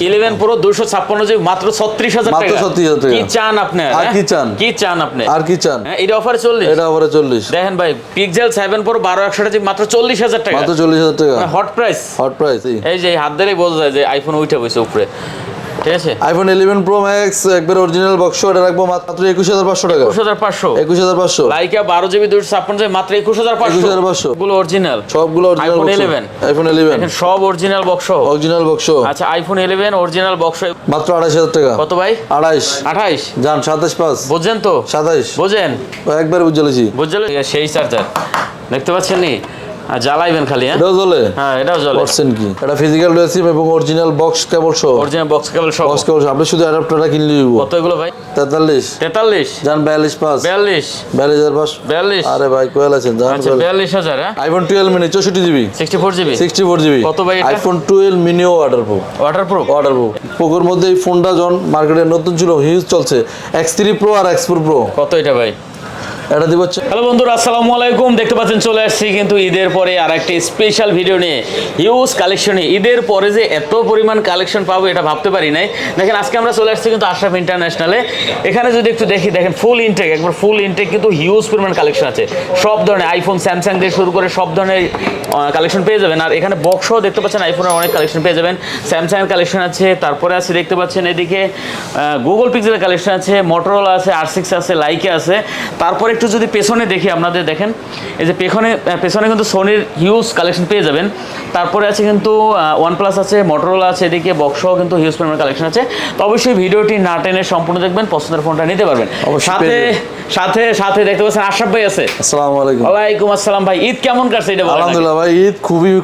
11 pro 256 GB মাত্র 36000 টাকা। মাত্র 36000 টাকা। কি চান আপনি? আর কি চান? কি চান আপনি? আর কি চান? এটা অফারে 40। এটা অফারে 40। দেখেন ভাই পিক্সেল 7 প্রো 12 জিবি মাত্র 40000 টাকা। মাত্র 40000 টাকা। Hot price. Hot price. এই যে হাত ধরেই বোঝা যায় যে আইফোন উঠে বসে উপরে। ঠিক আছে। আইফোন 11 প্রো ম্যাক্স একবার অরিজিনাল বক্স এটা রাখবো মাত্র 21500 টাকা। 21500। 21500। লাইকা 12 জিবি 256 জিবি মাত্র 21500। 21500 গুলো অরিজিনাল। সবগুলো অরিজিনাল আইফোন বক্স। 11। আইফোন 11 দেখেন সব অরিজিনাল বক্স। Original box. আচ্ছা আইফোন 11 অরিজিনাল বক্স মাত্র 28000 টাকা। কত ভাই? 28। 28 জান 275। বুঝছেন তো? 27 বুঝেন? একবার বুঝলেছি। বুঝলেন? সেই চার্জার দেখতে পাচ্ছেন নি? আর জ্বালাইবেন খালি। হ্যাঁ এটাও জ্বলে? হ্যাঁ এটাও জ্বলে। পারছেন কি? এটা ফিজিক্যাল রেসিপ এবং অরিজিনাল বক্স কেবল সহ। অরিজিনাল বক্স কেবল সহ। বক্স কেবল আপনি শুধু অ্যাডাপ্টারটা কিনলেই হবে। কত এগুলো ভাই? 43। 43 জান 42 পাস। 42 42500। 42। আরে ভাই কোয়েল আছেন জান। আচ্ছা 42000। হ্যাঁ iPhone 12 mini 64 GB 64 GB 64 GB. কত ভাই এটা? আইফোন 12 মিনিও ওয়াটারপ্রুফ। ওয়াটারপ্রুফ। ওয়াটারপ্রুফ। পোকোর মধ্যে এই ফোনটা যখন মার্কেটে নতুন ছিল হিউজ চলছে। X3 প্রো আর X4 প্রো। কত এটা ভাই? এটা দিব হচ্ছে। হ্যালো বন্ধুরা আসসালামু আলাইকুম। দেখতে পাচ্ছেন চলে আসছি কিন্তু ঈদের পরে আর একটা স্পেশাল ভিডিও নিয়ে, হিউজ কালেকশনে। ঈদের পরে যে এত পরিমাণ কালেকশন পাবো এটা ভাবতে পারি নাই। দেখেন আজকে আমরা চলে আসছি কিন্তু আশরাফ ইন্টারন্যাশনালে। এখানে যদি একটু দেখি, দেখেন ফুল ইনটেক, একবার ফুল ইনটেক কিন্তু হিউজ পরিমাণ কালেকশন আছে। সব ধরনের আইফোন স্যামসাং দিয়ে শুরু করে সব ধরনের কালেকশন পেয়ে যাবেন। আর এখানে বক্সও দেখতে পাচ্ছেন আইফোনের অনেক কালেকশন পেয়ে যাবেন। স্যামসাংয়ের কালেকশন আছে, তারপরে আছে দেখতে পাচ্ছেন এদিকে গুগল পিক্সেলের কালেকশন আছে, মোটরোলা আছে, R6 আছে, লাইকা আছে। তারপরে একটু যদি পেছনে দেখি আপনাদের, দেখেন এই যে পেছনে কিন্তু সোনির হিউজ কালেকশন পেয়ে যাবেন। তারপরে আছে কিন্তু OnePlus আছে, মোটরোলা আছে, এদিকে বক্সও কিন্তু হিউজ পরিমাণ কালেকশন আছে। তো অবশ্যই ভিডিওটি না টেনে সম্পূর্ণ দেখবেন, পছন্দের ফোনটা নিতে পারবেন। সাথে সাথে সাথে দেখতে পাচ্ছেন আশরাফ ভাই আছে। আসসালামু আলাইকুম। ওয়ালাইকুম আসসালাম ভাই। ঈদ কেমন কাটছে এটা বলেন? আলহামদুলিল্লাহ ভাই ঈদ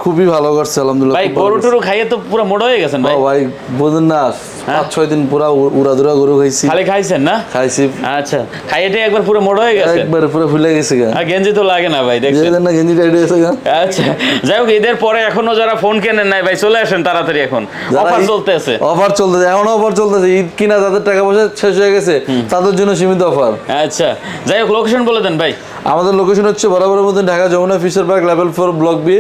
খুবই ভালো কাটছে আলহামদুলিল্লাহ। ভাই গরু টরু খাইয়ে তো পুরো মোটা হয়ে গেছেন ভাই। ভাই বুঝেন না 5-6 দিন পুরো উড়াদুরা গরু খাইছি। খালি খাইছেন না? খাইছি। আচ্ছা খাইয়েটে একবার পুরো মোটা হয়ে গেছে। একবার পুরো ফুলে গেছে গা। আর গেঞ্জি তো লাগে না ভাই, দেখছেন না গেঞ্জি টাইট হয়েছে গা। আচ্ছা যাই হোক, ঈদের পরে এখনো যারা ফোন কেনেন নাই ভাই চলে আসেন তাড়াতাড়ি, এখন অফার চলতেছে। অফার চলতেছে, এখনো অফার চলতেছে। ঈদ কিনা যাদের টাকা পয়সা শেষ হয়ে গেছে তাদের জন্য সীমিত অফার। আচ্ছা যাই হোক, লোকেশন বলে দেন ভাই। আমাদের লোকেশন হচ্ছে বরাবরের মধ্যে Dhaka Jamuna Future Park level 4 block B.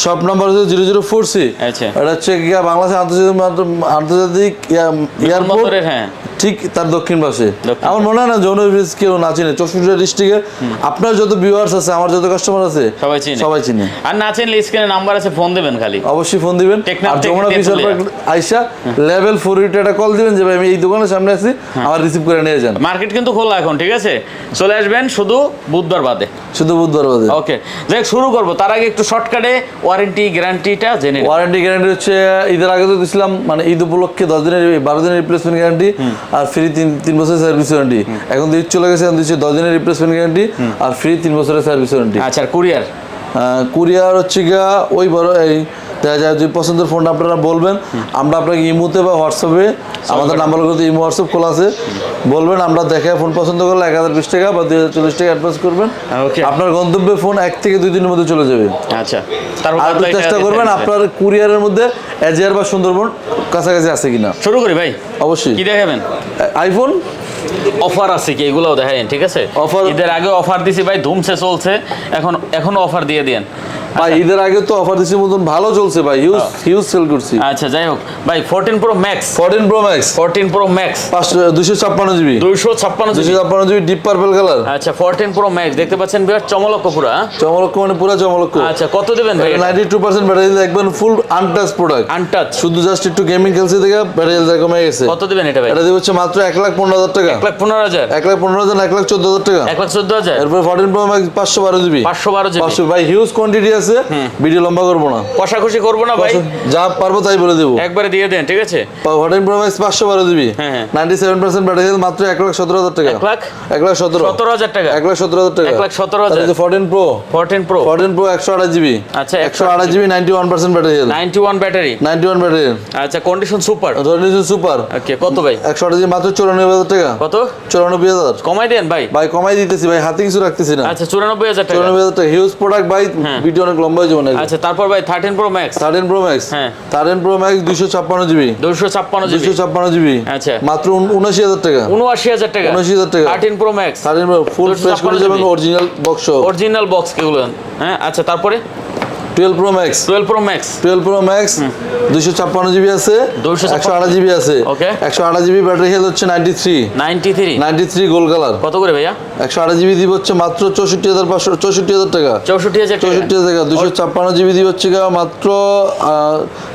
Shop number হচ্ছে 004C। আচ্ছা এটা হচ্ছে বাংলাদেশ আন্তর্জাতিক এয়ারপোর্ট, হ্যাঁ ঠিক তার দক্ষিণ পাশে। আমার মনে হয় না যমুনা ফিশ কেউ না চিনে। 64 ডিস্ট্রিক্টে আপনার যত ভিউয়ার্স আছে, আমার যত কাস্টমার আছে সবাই চিনে। আর না চিনলে স্ক্রিনে নাম্বার আছে, ফোন দিবেন খালি, অবশ্যই ফোন দিবেন। আর যমুনা ফিশার পার্ক আইসা লেভেল 4 একটা কল দিবেন যে ভাই আমি এই দোকানের সামনে আছি, আমার রিসিভ করে নিয়ে যান। মার্কেট কিন্তু খোলা এখন, ঠিক আছে? চলে আসবেন শুধু বুধবার বাদে। শুধু বুধবার বাদে। ওকে যাই শুরু করবো, তার আগে একটু শর্টকাটে ওয়ারেন্টি গ্যারান্টিটা জেনে নিন। ওয়ারেন্টি গ্যারান্টি হচ্ছে ঈদের আগে তো দিছিলাম, মানে ঈদ উপলক্ষে 10 দিনের 12 দিনের রিপ্লেসমেন্ট গ্যারান্টি আর ফ্রি 3 বছরের সার্ভিস ওয়ারেন্টি। এখন ঈদ চলে গেছে, এখন দিচ্ছি 10 দিনের রিপ্লেসমেন্ট গ্যারান্টি আর ফ্রি 3 বছরের সার্ভিস ওয়ারেন্টি। আচ্ছা কুরিয়ার? কুরিয়ার হচ্ছে গিয়া ওই বড় এই দেখা যায় যদি পছন্দের ফোনটা আপনারা বলবেন, আমরা আপনাকে ইমোতে বা হোয়াটসঅ্যাপে, আমাদের নাম্বারগুলোতে ইমো হোয়াটসঅ্যাপ খোলা আছে, বলবেন আমরা দেখে ফোন পছন্দ করলে 1020 টাকা বা 2040 টাকা অ্যাডভান্স করবেন। আপনার গন্তব্যে ফোন 1 থেকে 2 দিনের মধ্যে চলে যাবে। আচ্ছা আর চেষ্টা করবেন আপনার কুরিয়ারের মধ্যে এজিআর বা সুন্দরবন কাছাকাছি আছে কিনা। শুরু করি ভাই। অবশ্যই। কি দেখাবেন? আইফোন অফার আছে কি এগুলোও দেখাইন, ঠিক আছে? অফার ঈদের আগে অফার দিছি ভাই, ধুমসে চলছে। এখনো অফার দিয়ে দেন ভাই। ঈদের আগে তো অফার দিছি মতন ভালো চলছে ভাই, হিউজ সেল করছি। আচ্ছা যাই হোক ভাই, 14 pro max 14 pro max 256 GB 256 GB deep purple colour. আচ্ছা 14 প্রো ম্যাক্স দেখতে পাচ্ছেন বিরাট চমলক্ষ, পুরা চমলক্ষ, মানে পুরো চমলক্ষ। আচ্ছা কত দিবেন ভাই? 92% ব্যাটারি একদম ফুল আনটাচ প্রোডাক্ট। আনটাচ, শুধু জাস্ট একটু গেমিং খেলছে দেখে ব্যাটারি কমে গেছে। কত দিবেন এটা ভাই? এটা দিব হচ্ছে মাত্র 1,15,000 টাকা। 1,15,000 1,15,000 1,14,000 টাকা। 1,14,000। এরপর 14 প্রো ম্যাক্স 512 জিবি 512 জিবি ভাই, হিউজ কোয়ান্টিটি আছে, ভিডিও লম্বা করব না, কষাকষি করব না ভাই, যা পারবো তাই বলে দেব, একবারে দিয়ে দেন, ঠিক আছে? 14 প্রো ম্যাক্স 512 জিবি 97% ব্যাটারি মাত্র 1,17,000 টাকা। 1,17,000 টাকা। 1,17,000 টাকা। 1,17,000। 14 প্রো 14 প্রো 128 জিবি। আচ্ছা 128 জিবি 91% ব্যাটারি। 91 ব্যাটারি। 91 ব্যাটারি। আচ্ছা condition super. Condition super. Okay কত ভাই? 128 জিবি মাত্র 94,000 টাকা। কত? 94,000। কমাই দেন ভাই। ভাই কমাই দিতেছি ভাই, হাতে কিছু রাখতেছি না। আচ্ছা 94,000 টাকা। 94,000 টাকা হিউজ প্রোডাক্ট ভাই, ভিডিও অনেক লম্বা হয়ে যাবে না। আচ্ছা তারপর ভাই 13 প্রো ম্যাক্স। 13 pro max. হ্যাঁ 13 প্রো ম্যাক্স 256 জিবি 256 জিবি। আচ্ছা মাত্র 79,000 টাকা। 79,000 টাকা। 79,000 টাকা। 13 pro max 13 pro full fresh করে যাবেন, অরিজিনাল বক্স। অরিজিনাল বক্স এগুলো। হ্যাঁ আচ্ছা তারপরে 12 Pro Max 12 Pro Max 12 Pro Max 256 GB আছে 128 জিবি আছে ওকে 128 জিবি ব্যাটারি হেলথ হচ্ছে 93 গোল্ড কালার কত করে ভাইয়া 128 জিবি দিব হচ্ছে মাত্র 64500 টাকা 64000 টাকা 64000 টাকা 256 জিবি দিব হচ্ছে মাত্র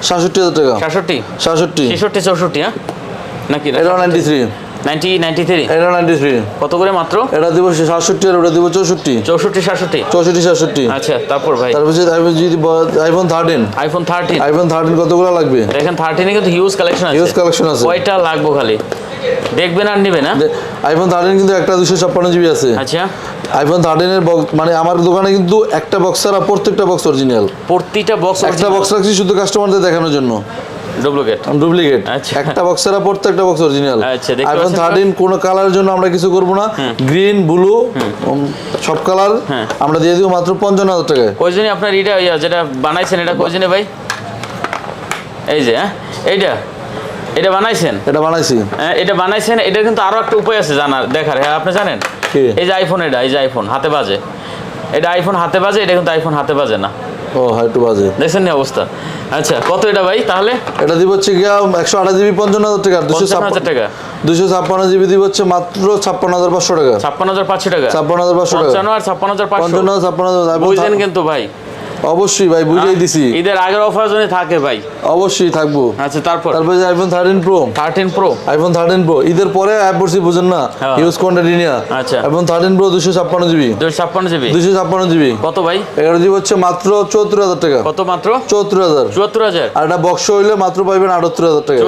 67000 টাকা 66 64 হ্যাঁ নাকি এটা 93 এটা 93 কত করে মাত্র এটা দিব 67 আর ওটা দিব 64 66 আচ্ছা তারপর ভাই তারপর যদি আইফোন 13 কতগুলো লাগবে দেখেন 13 এ কিন্তু হিউজ কালেকশন আছে কয়টা লাগবে খালি দেখবেন আর নেবেন না আইফোন 13 কিন্তু একটা 256 জিবি আছে আচ্ছা আইফোন 13 এর বক্স মানে আমার দোকানে কিন্তু একটা বক্স ছাড়া প্রত্যেকটা বক্স অরিজিনাল প্রত্যেকটা বক্স একটা বক্স রাখছি শুধু কাস্টমারদের দেখানোর জন্য ডুপ্লিকেট আচ্ছা একটা বক্স ছাড়া প্রত্যেকটা বক্স অরিজিনাল আচ্ছা আইফোন 13 কোন কালারের জন্য আমরা কিছু করব না গ্রিন ব্লু সব কালার আমরা দিয়ে দিব মাত্র 55000 টাকায় কয়জনই আপনার এটা যেটা বানাইছেন এটা কয়জনে ভাই এই যে এটা বানাইছেন এটা বানাইছি এটা বানাইছেন এটা কিন্তু আরো একটা উপায় আছে জানার দেখার হ্যাঁ আপনি জানেন এই যে আইফোন এই যে আইফোন হাতে বাজে এটা আইফোন হাতে বাজে এটা কিন্তু আইফোন হাতে বাজে না ও হাইটু বাজে দেখছেন না অবস্থা আচ্ছা কত এটা ভাই তাহলে এটা দিব হচ্ছে 128 জিবি 55000 টাকা 256 টাকা 256 জিবি দিব হচ্ছে মাত্র 56500 টাকা 56500 টাকা 56500 টাকা 55 আর 56500 55000 বুঝলেন কিন্তু ভাই অবশ্যই ভাই বুঝিয়ে দিছি ঈদের আগের অফার জন্য থাকে ভাই অবশ্যই থাকবো আচ্ছা তারপর যে আইফোন 13 প্রো আইফোন 13 প্রো ঈদের পরে অ্যাপ বসি বুঝেন না ইউজ কোয়ান্টিটি নিয়া আচ্ছা আইফোন 13 প্রো 256 জিবি 256 জিবি কত ভাই 11 জিবি হচ্ছে মাত্র 74000 টাকা কত মাত্র 74000 আর এটা বক্স হইলে মাত্র পাবেন 78000 টাকা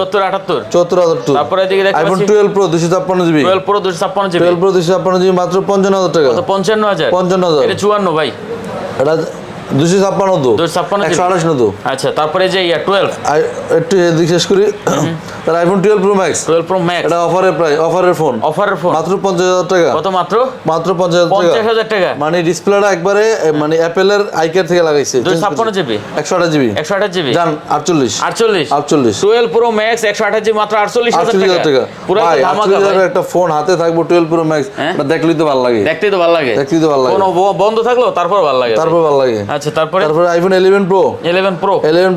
78000 তারপরে এদিকে দেখো iPhone 12 pro 256 GB 12 pro 256 GB 12 pro 256 GB মাত্র 55000 টাকা কত 55000 55000 এটা 54 ভাই এটা 256 আচ্ছা তারপরে যে 12 একটু এদিকে শেষ করি তার আইফোন 12 প্রো ম্যাক্স এটা অফারের ফোন মাত্র 50000 টাকা কত মাত্র 50000 টাকা মানে ডিসপ্লেটা একবারে মানে অ্যাপেলের আইকেয়ার থেকে লাগাইছে 256 জিবি 128 জিবি জান 48 12 প্রো ম্যাক্স 128 জিবি মাত্র 48000 টাকা পুরো ধামাকা ভাই একটা ফোন হাতে থাকবো 12 প্রো ম্যাক্স এটা দেখলেই তো ভালো লাগে দেখতেই তো ভালো লাগে কোন বন্ধ থাকলো তারপর ভালো লাগে আচ্ছা তারপরে iPhone 11 pro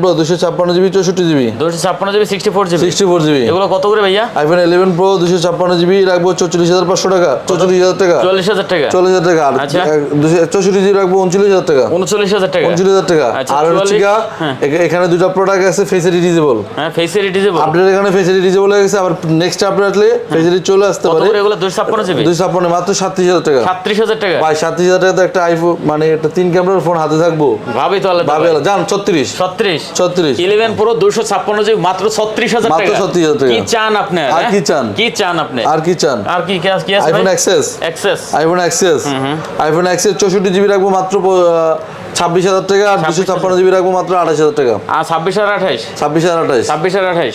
256 GB 64 GB 64 GB এগুলো কত করে ভাইয়া আইফোন 11 প্রো 256 জিবি রাখবো 44500 টাকা 44000 টাকা আচ্ছা 64 জিবি রাখবো 39000 টাকা 39000 টাকা আর হচ্ছে এখানে দুটো প্রোডাক্ট আছে ফেস এডিটেবল ফেস এডিটেবল আপনাদের এখানে ফেস এডিটেবল হয়ে গেছে আবার নেক্সট আপডেট আসলে ফেস এডিট চলে আসতে পারে কত করে এগুলো 256 জিবি 256 মাত্র 37000 টাকা 37000 টাকা ভাই 37000 টাকা তো একটা আইফোন মানে একটা 3 ক্যামেরার ফোন হাতে থাকবো ভাবি তো আলাদা জান 36 11 প্রো 256 জিবি মাত্র 36000 টাকা মাত্র 36000 টাকা কি চান আপনি আর কি চান আর কি আছে iPhone XS iPhone XS 64 GB রাখবো মাত্র 26000 টাকা আর 256 জিবি রাখবো মাত্র 28000 টাকা আর 26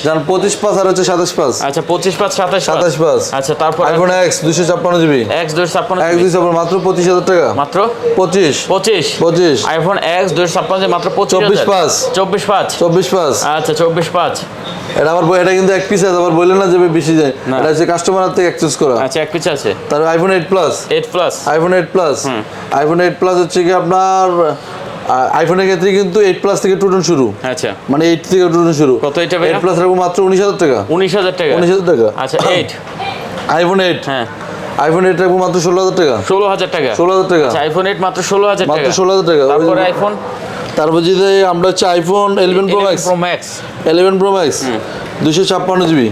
জান 25 পাস আর হচ্ছে 27 পাস আচ্ছা 25 পাস 27 পাস আচ্ছা তারপর আইফোন এক্স 256 জিবি এক্স 256 মাত্র 25000 টাকা মাত্র 25 আইফোন এক্স 256 জিবি মাত্র 24 পাস আচ্ছা 24 পাস এটা আবার এটা কিন্তু এক পিস আছে আবার বললেন না যে বেশি যায় এটা হচ্ছে কাস্টমার থেকে এক্সচেঞ্জ করা আচ্ছা এক পিস আছে তার আইফোন 8 প্লাস আইফোন 8 প্লাস হচ্ছে কি আপনার আইফোনের ক্ষেত্রে কিন্তু 8 প্লাস থেকে টুটন শুরু আচ্ছা মানে 8 থেকে টুটন শুরু কত এটা ভাই 8 প্লাস রাখবো মাত্র 19000 টাকা 19000 টাকা আচ্ছা 8 আইফোন 8 হ্যাঁ আইফোন 8 রাখবো মাত্র 16000 টাকা 16000 টাকা আচ্ছা আইফোন 8 মাত্র 16000 টাকা 16000 টাকা তারপরে আইফোন তারপর যদি আমরা হচ্ছে iPhone 11 pro max 256 GB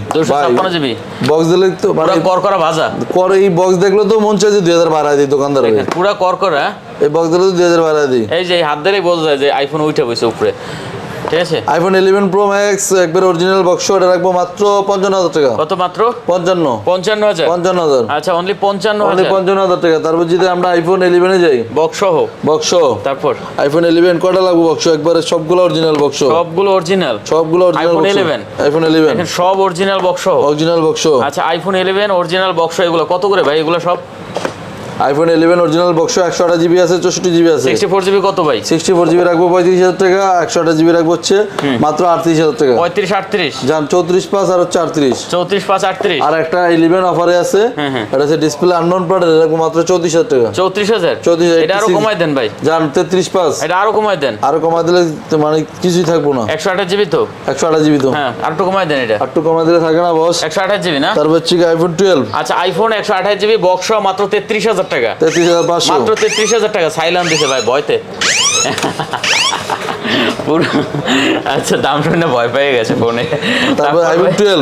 box দিলে তো করকরা ভাজা করে এই বক্স দেখলে তো মন চায় যে 2000 বাড়ায় দিই দোকানদার পুরো করকরা এই বক্স দিলে তো 2000 বাড়ায় দিই এই যে হাত দিলেই বোঝা যায় যে আইফোন উঠে বসে উপরে ঠিক আছে আইফোন 11 প্রো ম্যাক্স একবার অরিজিনাল বক্স এটা রাখবো মাত্র 55000 টাকা কত মাত্র 55000 আচ্ছা অনলি 55000 টাকা তারপর যদি আমরা আইফোন 11 এ যাই বক্স তারপর আইফোন 11 কয়টা লাগবে বক্স একবারে সবগুলো অরিজিনাল বক্স আইফোন 11 দেখেন সব অরিজিনাল বক্স আচ্ছা আইফোন 11 অরিজিনাল বক্স এগুলো কত করে ভাই এগুলো সব আইফোন 11 অরিজিনাল বক্স 128 জিবি আছে, 64 জিবি আছে। 64 জিবি কত ভাই? 64 জিবি রাখবো 35,000 টাকা, 128 জিবি রাখবো হচ্ছে মাত্র 38,000 টাকা। 35 38 জান 34 পাস আর হচ্ছে 38। 34 5 38 আর একটা 11 অফারে আছে, এটা হচ্ছে ডিসপ্লে আননোন প্রোডাক্ট, এটা রাখবো মাত্র 34,000 টাকা। 34,000 34,000 এটা আরো কমাই দেন ভাই। জান 33 পাস, এটা আরো কমাই দেন। আরো কমাই দিলে তো মানে কিছুই থাকবো না। 128 জিবি তো? 128 জিবি তো। হ্যাঁ আর একটু কমাই দেন এটা। আর একটু কমাই দিলে থাকে না বস। 128 জিবি না? তারপর হচ্ছে আইফোন 12। আচ্ছা আইফোন 128 জিবি বক্স মাত্র 33,000 টাকা। 33,500 মাত্র 33,000 টাকা সাইলাম দিছে ভাই ভয়তে। পুরো আচ্ছা দাম শুনে ভয় পেয়ে গেছে ফোনে। তারপর iPhone 12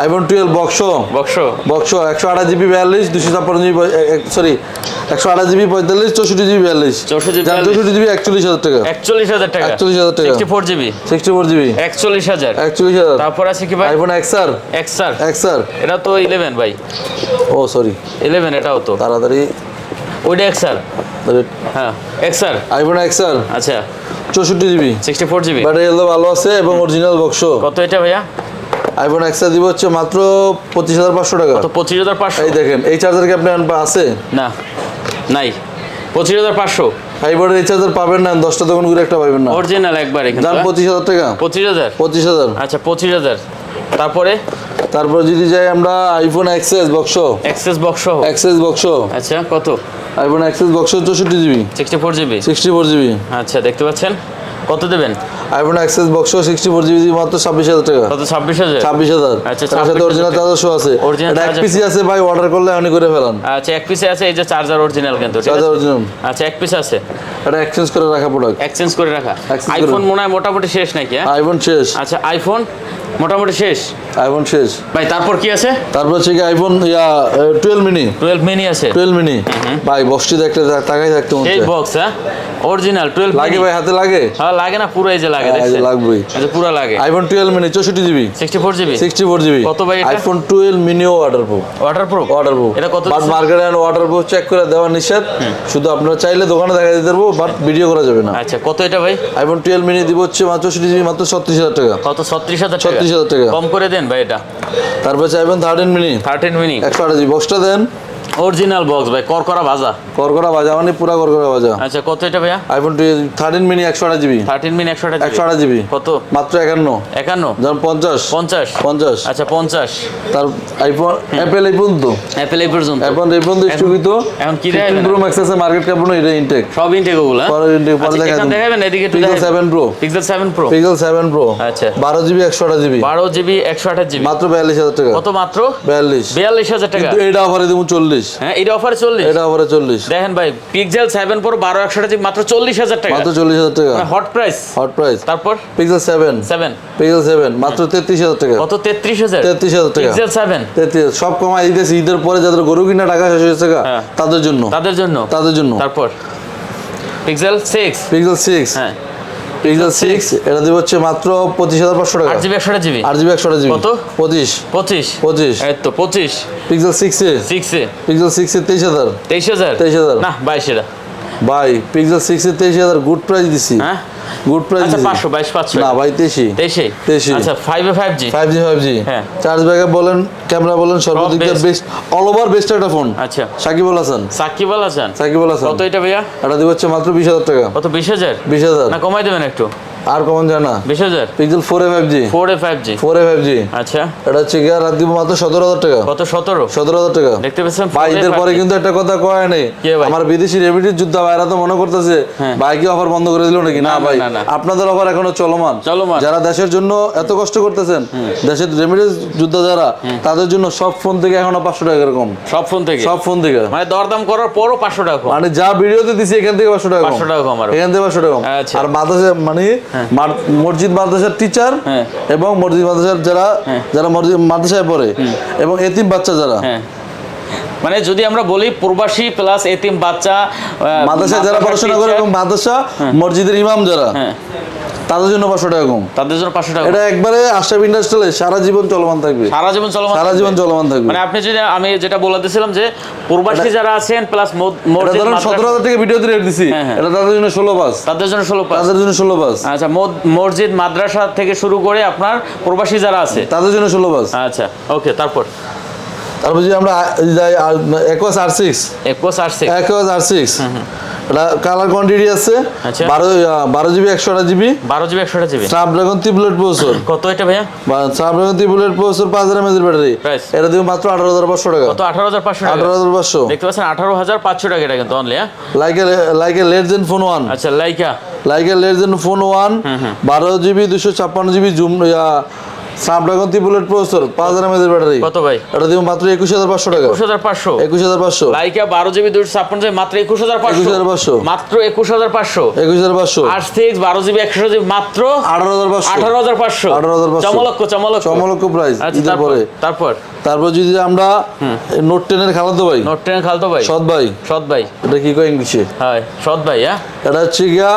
iPhone 12 box box 128 GB 42 256 GB sorry 128 GB 45 64 GB 42 64 GB 41,000 টাকা। 41,000 টাকা। 41,000 টাকা। 64 জিবি 64 জিবি 41,000। 41,000। তারপর আছে কি ভাই? আইফোন XR XR এটা তো 11 ভাই। ও সরি 11 এটাও তো তাড়াতাড়ি ওইটা XR। হ্যাঁ XR আইফোন XR আচ্ছা 64 জিবি 64 জিবি ব্যাটারি হেলথ ভালো আছে এবং অরিজিনাল বক্স। কত এটা ভাইয়া? আইফোন XR দিব হচ্ছে মাত্র 25,500 টাকা। তো 25,500। এই দেখেন এই চার্জার কি আপনি আছে? না নাই 25,500। ফাইবারের এই চার্জার পাবেন না, 10টা দোকান ঘুরে একটা পাবেন না। অরিজিনাল একবার এখানে দাম 25,000 টাকা। 25,000 আচ্ছা 25,000। তারপর যদি যাই আমরা আইফোন XS বক্স আচ্ছা কত? IPhone XS box 64 GB 64 GB 64 GB আচ্ছা দেখতে পাচ্ছেন। কত দেবেন? আইফোন XS বক্স 64 জিবি মাত্র 26,000 টাকা। কত? 26,000। 26,000 আচ্ছা, তার সাথে 26,000 অরিজিনাল চার্জার শো আছে। Original এটা এক charger পিসি আছে ভাই, অর্ডার করলে আমি করে ফেলান। আচ্ছা এক পিসে আছে এই যে চার্জার অরিজিনাল কিন্তু ঠিক চার্জার আছে? অরিজিনাল। আচ্ছা এক পিস আছে, এটা এক্সচেঞ্জ করে রাখা প্রোডাক্ট। এক্সচেঞ্জ করে রাখা। Exchange করে- আইফোন মনে হয় মোটামুটি শেষ নাকি? হ্যাঁ আইফোন শেষ, আচ্ছা আইফোন মোটামুটি শেষ আইফোন শেষ। ভাই। তারপর কি আছে? তারপর হচ্ছে কি আইফোন 12 মিনি 12 মিনি আছে। 12 মিনি ভাই বক্সটি দেখতে তাকাই থাকতে মন এই চায়। বক্স হ্যাঁ অরিজিনাল 12 লাগে ভাই, হাতে লাগে? হ্যাঁ লাগে না পুরো এই যে লাগে হ্যাঁ, এই যে দেখছেন? লাগবেই। আচ্ছা পুরো লাগে। IPhone 12 mini 64 GB 64 GB 64 GB কত ভাই এটা? আইফোন 12 মিনিও ওয়াটারপ্রুফ। ওয়াটারপ্রুফ এটা কত বাট দিচ্ছে? মার্কেটে ওয়াটারপ্রুফ চেক করে দেওয়া নিষেধ, শুধু আপনারা চাইলে দোকানে দেখা দিতে পারবো, বাট ভিডিও করা যাবে না। আচ্ছা কত এটা ভাই? আইফোন 12 মিনি দিব হচ্ছে মাত্র 64 জিবি মাত্র 36,000 টাকা। কত? 36,000 টাকা। 36,000 টাকা। কম করে দেন ভাই এটা। তারপর হচ্ছে আইফোন 13 মিনি 13 মিনি 128 জিবি বক্সটা দেন। অরিজিনাল বক্স ভাই করকরা ভাজা। করকরা বাজা মানে পুরা করকরা বাজা। আচ্ছা কত এটা ভাইয়া? IPhone 13 mini 128 GB 13 mini 128 128 GB কত? মাত্র 51 51 যেমন 50 50। আচ্ছা 50। তার আইফোন অ্যাপেল এই পর্যন্ত অ্যাপেল এই পর্যন্ত এখন এই পর্যন্ত স্থগিত। এখন কি দেখাবেন? 15 প্রো ম্যাক্স আছে মার্কেট ক্যাপ এটা ইনটেক সব ইনটেক ওগুলো পরে intake, পরে দেখা যাবে। দেখাবেন এদিকে একটু Pixel 7 Pro Pixel 7 Pro Pixel 7 Pro আচ্ছা 12 জিবি 128 জিবি 12 জিবি 128 জিবি মাত্র 42,000 টাকা। কত? মাত্র 42,000 টাকা। কিন্তু এইটা অফারে দেবো 40। হ্যাঁ এটা অফারে 40। এটা অফারে 40 দেখেন ভাই Pixel 7 Pro 12 128 জিবি মাত্র 40,000 টাকা। মাত্র 40,000 টাকা হট প্রাইস। Hot price. তারপর Pixel 7 Pixel 7 মাত্র 33,000 টাকা। কত? 33,000 33,000 টাকা। Pixel 7 33 সব কমাই দিতেছি ঈদের পরে যাদের গরু কিনা টাকা শেষ হয়েছে হ্যাঁ। তাদের জন্য তাদের জন্য। তারপর Pixel 6 Pixel 6 হ্যাঁ Pixel 6 এটা দিব হচ্ছে মাত্র 25,500 টাকা। 8 জিবি 128 জিবি 8 জিবি 128 জিবি কত? 25 এই তো 25 Pixel 6 এ 6 এ Pixel 6 এ 23,000 23,000 না 22 এটা ভাই Pixel 6 এ 23,000 গুড প্রাইস দিছি। হ্যাঁ গুড প্রাইস আচ্ছা দিছি। 500 না ভাই 23 আচ্ছা 5 এ 5G 5G হ্যাঁ। চার্জ ব্যাকআপ বলেন, ক্যামেরা বলেন, সর্বদিক দিয়ে best। Best, all over best একটা ফোন। আচ্ছা সাকিব আল হাসান সাকিব আল হাসান কত এটা ভাইয়া? এটা দিব হচ্ছে মাত্র 20,000 টাকা। কত? 20,000 20,000 না কমাই দেবেন একটু। আর কমন যায় না। 20,000 Pixel 4a 5G 4 এ 5G 4a 5G আচ্ছা এটা হচ্ছে গিয়ে রাত দিব মাত্র 17,000 টাকা। কত? 17 17,000 টাকা। দেখতে পেছেন ভাই ঈদের পরে কিন্তু একটা কথা কয় নাই, কে ভাই? আমার বিদেশি রেমিটেন্স যুদ্ধ ভাইরা তো মনে করতেছে হ্যাঁ। ভাই কি অফার বন্ধ করে দিল নাকি? না না, ভাই না, না। আপনাদের অফার এখনো চলমান। যারা দেশের জন্য এত কষ্ট করতেছেন, দেশের রেমিটেন্স যুদ্ধ যারা, তাদের জন্য সব ফোন থেকে এখনো 500 টাকা এরকম সব ফোন থেকে মানে দরদাম করার পরও 500 টাকা কম। মানে যা ভিডিওতে দিছি এখান থেকে 500 টাকা 500 টাকা কম আরো। এখান থেকে 500 টাকা কম। আচ্ছা। আর মাদ্রাসা মানে মসজিদ মাদ্রাসার টিচার হ্যাঁ। এবং মসজিদ মাদ্রাসার যারা মসজিদ মাদ্রাসায় পড়ে এবং এতিম বাচ্চা যারা হ্যাঁ মানে যদি আমরা বলি প্রবাসী প্লাস এতিম বাচ্চা মাদ্রাসায় যারা পড়াশোনা করে এবং মাদ্রাসা মসজিদের ইমাম যারা, হ্যাঁ তাদের জন্য 500 টাকা কম। তাদের জন্য 500 টাকা এটা একবারে আশরাফ ইন্ডাস্ট্রিয়ালে সারা জীবন চলমান থাকবে। সারা জীবন চলমান থাকবে। মানে আপনি যদি আমি যেটা বলতেছিলাম যে প্রবাসী যারা আছেন প্লাস মসজিদ 17,000 টাকা ভিডিওতে রেট দিছি, এটা তাদের জন্য 16 পাস। তাদের জন্য 16 পাস। আচ্ছা মসজিদ মাদ্রাসা থেকে শুরু করে আপনার প্রবাসী যারা আছে তাদের জন্য 16 পাস। আচ্ছা ওকে তারপর তারপর যদি আমরা যাই Aquos R6 Aquos R6 Aquos R6 এটা কালার কোয়ান্টিটি আছে আচ্ছা। 12 GB 128 GB 12 GB 128 GB Snapdragon 3 bullet processor কত এটা ভাইয়া? স্ন্যাপড্রাগন 3 বুলেট প্রসেসর 5000 mAh এর ব্যাটারি Price? এটা দিব মাত্র 18500 টাকা কত 18500 টাকা 18500 দেখতে পাচ্ছেন 18500 টাকা এটা কিন্তু অনলি। লাইকা লেজেন্ড ফোন 1 আচ্ছা Leica legend phone 1 12 GB 256 GB zoom Snapdragon 3 bullet processor 5000 mAh এর ব্যাটারি কত ভাই? এটা দিব মাত্র 21500 টাকা 21500 21500 লাইকা 12 জিবি 256 জিবি মাত্র 21500 21500 মাত্র 21500 21500 R6 12 জিবি 128 জিবি মাত্র 18500 18500 18500 চমলক্ষ প্রাইস আচ্ছা ঈদের পরে তারপর যদি আমরা নোট 10 এর খালাতো ভাই নোট 10 খালতো ভাই সৎ ভাই এটা কি কয় ইংলিশে হ্যাঁ সৎ ভাই হ্যাঁ এটা হচ্ছে গিয়া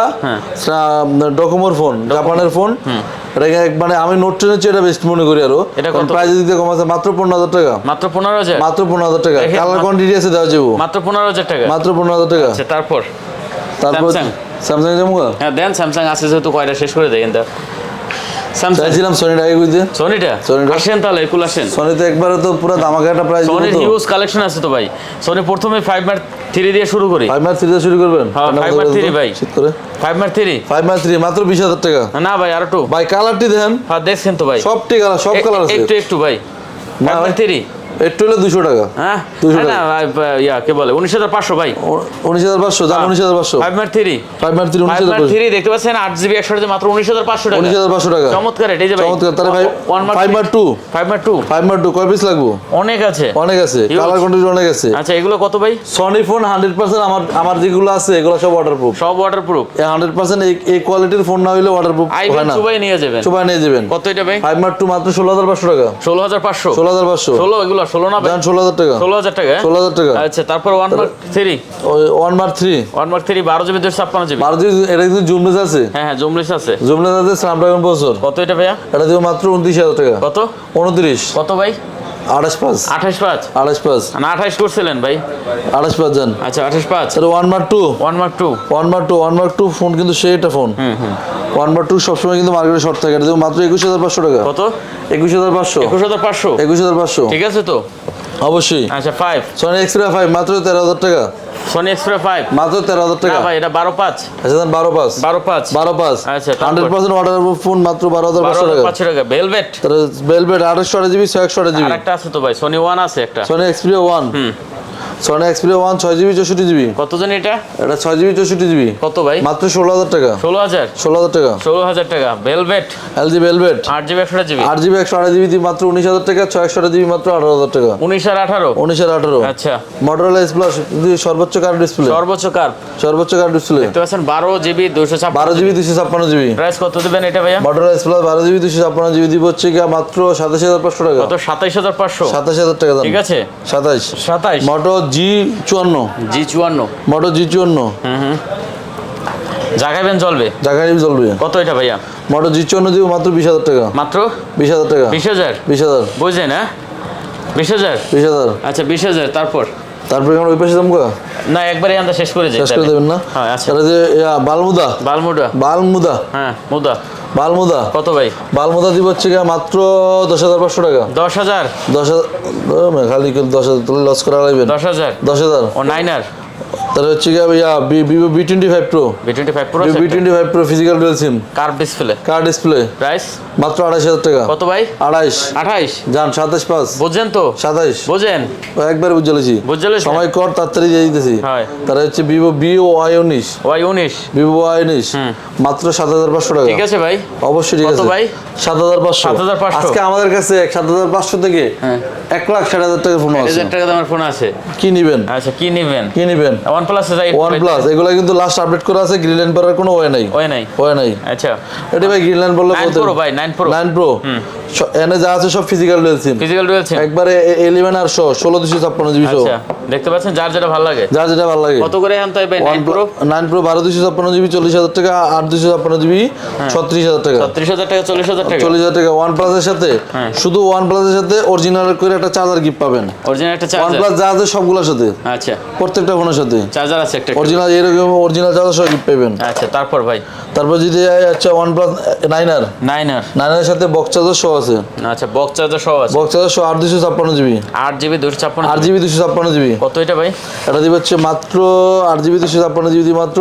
ডকোমোর ফোন জাপানের ফোন এটা মানে আমি নোট 10 এর চেয়ে এটা বেস্ট মনে করি আরো এটা কত প্রাইস দিতে কম আছে মাত্র 15000 টাকা মাত্র 15000 মাত্র 15000 টাকা কালার কোয়ান্টিটি আছে দেওয়া যাবে মাত্র 15000 টাকা মাত্র 15000 টাকা আচ্ছা তারপর স্যামসাং জামুগা হ্যাঁ দেন স্যামসাং আছে যেহেতু কয়টা শেষ করে দেখেন তা স্যামসাং চাইছিলাম সোনিটা আগে কইতে সোনিটা আসেন তাহলে একুল আসেন সোনিতে একবারে তো পুরো ধামাকা একটা প্রাইস সোনির হিউজ কালেকশন আছে তো ভাই সোনি প্রথমে 5 মার্ক 3 দিয়ে শুরু করি 5 মার্ক 3 দিয়ে শুরু করবেন হ্যাঁ 5 মার্ক 3 ভাই শীত করে 5 মার্ক 3 5 মার্ক 3 মাত্র 20000 টাকা না ভাই আর একটু ভাই কালারটি দেখেন হ্যাঁ দেখছেন তো ভাই সব কালার সব কালার আছে একটু ভাই 5 মার্ক 3 একটু হলে 200 টাকা হ্যাঁ 200 না ইয়া কে বলে 19500 ভাই 19500 জান 19500 5 মার্ক 3 5 মার্ক 3 19500 দেখতে পাচ্ছেন 8 জিবি 128 মাত্র 19500 টাকা 19500 টাকা চমৎকার এটা এই যে ভাই চমৎকার তাহলে ভাই 5 মার্ক 2 5 মার্ক 2 5 মার্ক 2 কয় পিস লাগবে অনেক আছে কালার কোয়ান্টিটি অনেক আছে আচ্ছা এগুলো কত ভাই? সনি ফোন 100% আমার যেগুলো আছে এগুলো সব ওয়াটারপ্রুফ 100% এই কোয়ালিটির ফোন না হইলে ওয়াটারপ্রুফ হয় না চুবাই নিয়ে যাবেন কত এটা ভাই? 5 মার্ক 2 মাত্র 16500 টাকা 16500 16500 এগুলো 16 না ভাই? 16000 টাকা 16000 টাকা 16000 টাকা আচ্ছা তারপর 1 mark 3 1 mark 3 1 mark 3 12 GB 256 GB 12 GB এটা কিন্তু জুমলেস আছে হ্যাঁ জুমলেস আছে আছে স্ন্যাপড্রাগন প্রসেসর কত এটা ভাইয়া? এটা দিব মাত্র 29000 টাকা কত 29 কত ভাই? 28 28 না 28 করছিলেন ভাই 28 জান আচ্ছা 28 তাহলে 1 মার্ক 2 1 মার্ক 2 1 মার্ক 2 ফোন কিন্তু সেইটা ফোন 1 মার্ক 2 সবসময় কিন্তু মার্কেটে শর্ট থাকে এটা দিব মাত্র 21500 টাকা কত 21500 21500 ঠিক আছে তো অবশ্যই আচ্ছা 5 সনি এক্সপ্রা 5 মাত্র 13000 টাকা সনি এক্সপ্রা 5 মাত্র 13000 টাকা না ভাই এটা 125 আচ্ছা দেন 125 আচ্ছা 100% ওয়াটারপ্রুফ ফোন মাত্র 12500 টাকা ভেলভেট তাহলে ভেলভেট 800 জিবি 128 জিবি আরেকটা আছে তো ভাই সনি 1 আছে একটা Sony Xperia 1 Sony Xperia 1 6 GB 64 GB কত জানি এটা 6 জিবি 64 জিবি কত ভাই? মাত্র 16000 টাকা 16000 টাকা velvet LG velvet 8 GB 128 GB 8 GB 128 GB দিয়ে মাত্র 19000 টাকা 628 জিবি মাত্র 18000 টাকা 19 আর 18 আচ্ছা আচ্ছা মটোরোলা এস প্লাস সর্বোচ্চ কার্ভ ডিসপ্লে সর্বোচ্চ কার্ভ ডিসপ্লে দেখতে পাচ্ছেন 12 জিবি 256 12 জিবি 256 জিবি প্রাইস কত দিবেন এটা ভাইয়া? Motorola S plus 12 GB 256 GB দিব হচ্ছে কি মাত্র 27500 টাকা কত 27500 27000 টাকা দাম ঠিক আছে 27 মোটো G54 মোটো G54 জাগাইবেন চলবে কত এটা ভাইয়া? মোটো G54 দিব মাত্র 20000 টাকা মাত্র 20000 টাকা 20000 বুঝছেন হ্যাঁ 20000 আচ্ছা 20000 তারপর আমরা ওই পাশে যাবো না একবারে আমরা শেষ করে যাই শেষ করে দেবেন না হ্যাঁ আচ্ছা তাহলে যে হ্যাঁ বালমুদা কত ভাই? বালমুদা দিব হচ্ছে মাত্র 10500 টাকা 10000 খালি 10000 লস করা লাগবে 10000 ও 9R তাহলে হচ্ছে Vivo B25 Pro B25 Pro physical dual SIM curve display price মাত্র 28000 টাকা কত ভাই? 28 জান 27 বুঝছেন তো 27 বুঝেন একবার বুঝলেছি সময় কর তাড়াতাড়ি দিয়ে দিতেছি তাহলে হচ্ছে ভিভো Y19 ভিভো Y19 মাত্র 7500 টাকা ঠিক আছে ভাই অবশ্যই ঠিক আছে কত ভাই? 7500 আজকে আমাদের কাছে 7500 থেকে 1,60,000 টাকা ফোন আছে 1000 টাকা দামের ফোন আছে কি নেবেন আচ্ছা কি নেবেন OnePlus OnePlus এগুলা কিন্তু লাস্ট আপডেট করা আছে গ্রিনল্যান্ড পাওয়ার কোনো ওয়ে নাই আচ্ছা এটা ভাই গ্রিনল্যান্ড বললে 9 Pro ভাই 9 Pro এনে যা আছে সব ফিজিক্যাল ডুয়াল সিম একবারে 11 আর 16256 জিবি আচ্ছা দেখতে পাচ্ছেন যার যেটা ভালো লাগে কত করে এখন তাই ভাই 9 Pro 12256 জিবি 40000 টাকা 8256 জিবি 36000 টাকা 40000 টাকা 40000 টাকা OnePlus এর সাথে শুধু OnePlus এর সাথে অরিজিনাল করে একটা চার্জার গিফট পাবেন একটা চার্জার OnePlus যা আছে সবগুলোর সাথে আচ্ছা প্রত্যেকটা ফোনের সাথে চার্জার আছে একটা অরিজিনাল এরকম অরিজিনাল চার্জার সহ গিফট পাবেন আচ্ছা তারপর ভাই যদি আচ্ছা OnePlus 9R এর সাথে বক্স চার্জার সহ আছে। আচ্ছা বক্স চার্জার সহ আছে। বক্স চার্জার সহ 8 256 GB। 8GB 256 8GB 256 GB। কত এটা ভাই? এটা দিবে হচ্ছে মাত্র 8GB 256 GB দিয়ে মাত্র